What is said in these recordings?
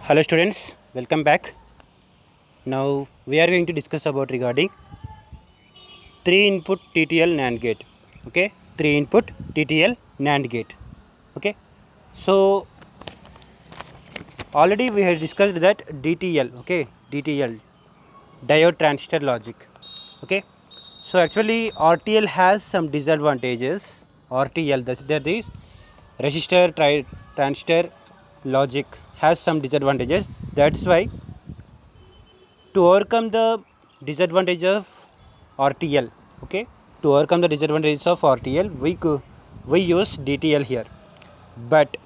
Hello students, welcome back. Now we are going to discuss about regarding 3 input TTL NAND gate. Okay, 3 input TTL NAND gate. Okay, so already we have discussed that DTL. Okay, DTL, diode transistor logic. Okay, so actually RTL has some disadvantages. RTL, that is resistor transistor logic has some disadvantages. That's why to overcome the disadvantage of RTL, okay, to overcome the disadvantages of RTL, we use DTL here, but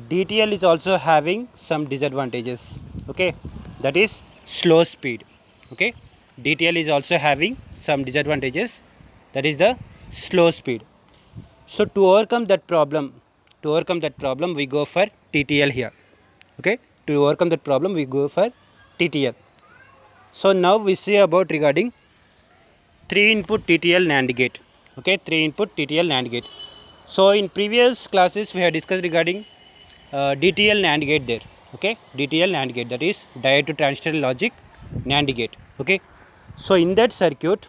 DTL is also having some disadvantages. Okay, that is slow speed. Okay, DTL is also having some disadvantages, that is the slow speed. So to overcome that problem, we go for TTL here. Okay, to overcome that problem we go for TTL. So now we see about regarding 3 input TTL NAND gate. Okay, 3 input TTL NAND gate. So in previous classes we have discussed regarding DTL NAND gate there. Okay, DTL NAND gate, that is diode to transistor logic NAND gate. Okay, so in that circuit,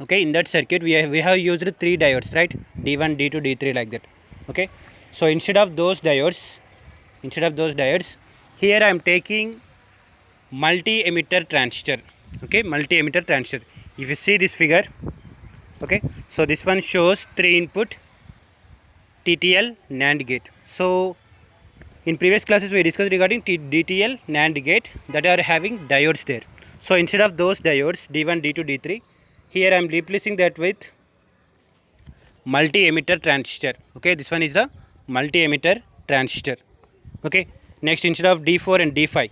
we have used 3 diodes, right? D1, D2, D3 like that. Okay, so instead of those diodes, here I am taking multi-emitter transistor. Okay, multi-emitter transistor. If you see this figure, okay, so this one shows 3 input TTL NAND gate. So in previous classes we discussed regarding DTL NAND gate that are having diodes there. So instead of those diodes D1, D2, D3, here I am replacing that with multi-emitter transistor. Okay, this one is the multi-emitter transistor. Okay, next instead of D4 and D5,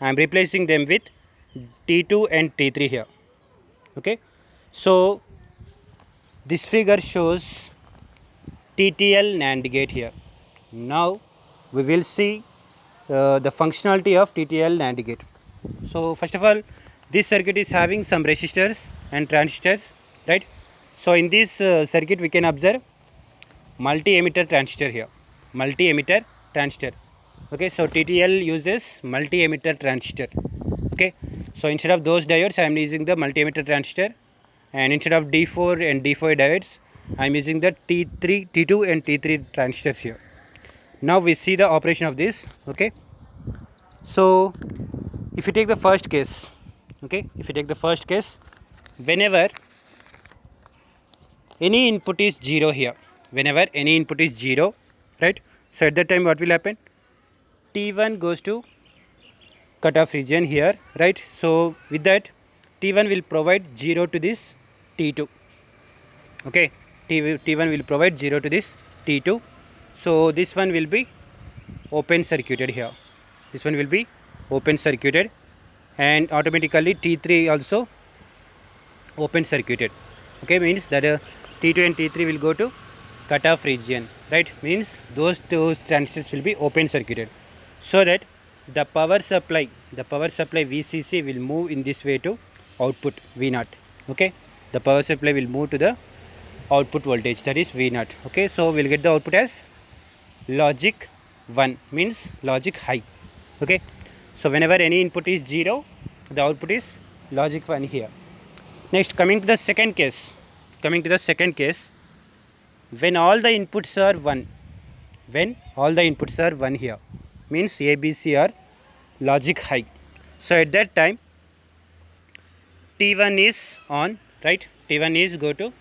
I am replacing them with T2 and T3 here. Okay, so this figure shows TTL NAND gate here. Now we will see the functionality of TTL NAND gate. So first of all, this circuit is having some resistors and transistors, right? So in this circuit we can observe multi-emitter transistor here, multi-emitter transistor. Okay, so TTL uses multi-emitter transistor. Okay, so instead of those diodes I am using the multi-emitter transistor, and instead of D4 and D5 diodes I am using the T3, T2 and T3 transistors here. Now we see the operation of this. Okay, so if you take the first case, whenever any input is 0 here, right, so at that time what will happen? T1 goes to cutoff region here, right? So with that T1 will provide 0 to this T2. Okay, T1 will provide 0 to this T2. So this one will be open circuited here, and automatically T3 also open circuited. Okay, means that T2 and T3 will go to cutoff region, right? Means those transistors will be open circuited, so that the power supply VCC will move in this way to output V0. Okay, the power supply will move to the output voltage, that is V0. Okay, so we'll get the output as logic 1, means logic high. Okay, so whenever any input is 0, the output is logic 1 here. Next, coming to the second case, when all the inputs are 1, here, means ABC are logic high. So at that time T1 is on, right? T1 is go to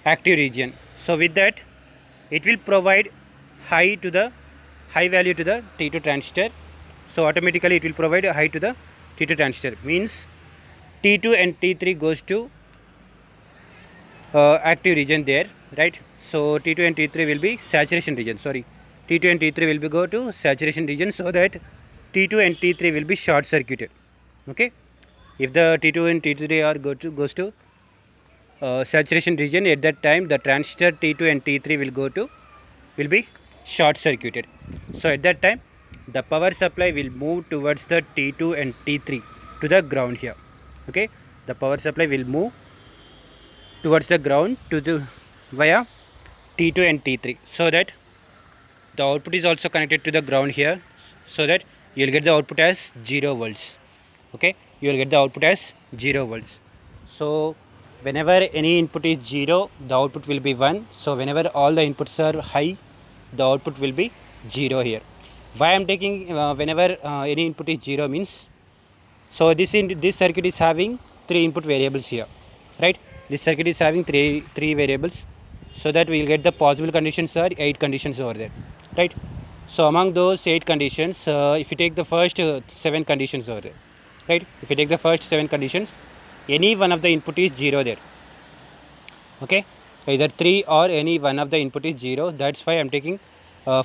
active region. So with that it will provide high value to the T2 transistor. So automatically it will provide a high to the T2 transistor, means T2 and T3 goes to active region there, right? So T2 and T3 will be saturation region, T2 and T3 will be go to saturation region, so that T2 and T3 will be short circuited. Okay, if the T2 and T3 are goes to saturation region, at that time the transistor T2 and T3 will be short circuited. So at that time the power supply will move towards the T2 and T3 to the ground here. Okay, the power supply will move towards the ground to the via T2 and T3, so that the output is also connected to the ground here, so that you will get the output as 0 volts. Okay, you will get the output as 0 volts. So whenever any input is 0, the output will be 1. So whenever all the inputs are high, the output will be 0 here. Why I am taking whenever any input is 0 means, so this circuit is having 3 input variables here, right? This circuit is having three variables, so that we will get the possible conditions are 8 conditions over there, right? So among those 8 conditions, if you take the first 7 conditions over there, right? If you take the first 7 conditions, any one of the input is 0 there. Okay, either 3 or any one of the input is 0. That's why I'm taking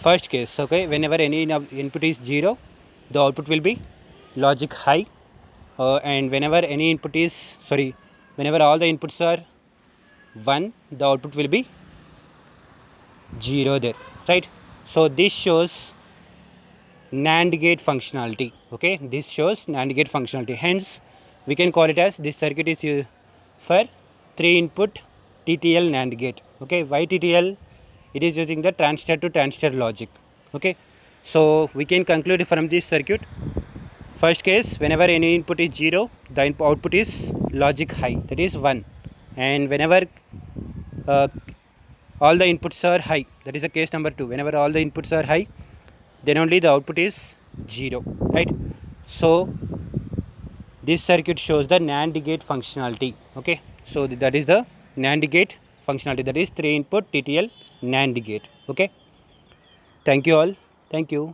first case. Okay, whenever any input is 0, the output will be logic high, and whenever any input is whenever all the inputs are 1, the output will be 0 there, right? So this shows NAND gate functionality. Okay, this shows NAND gate functionality. Hence, we can call it as this circuit is used for 3 input TTL NAND gate. Okay, why TTL? It is using the transistor to transistor logic. Okay, so we can conclude from this circuit. First case, whenever any input is 0, the output is logic high, that is 1. And whenever all the inputs are high, that is the case number 2. Whenever all the inputs are high, then only the output is 0, right? So this circuit shows the NAND gate functionality. Okay, so that is the NAND gate functionality, that is 3 input TTL NAND gate. Okay, thank you all. Thank you.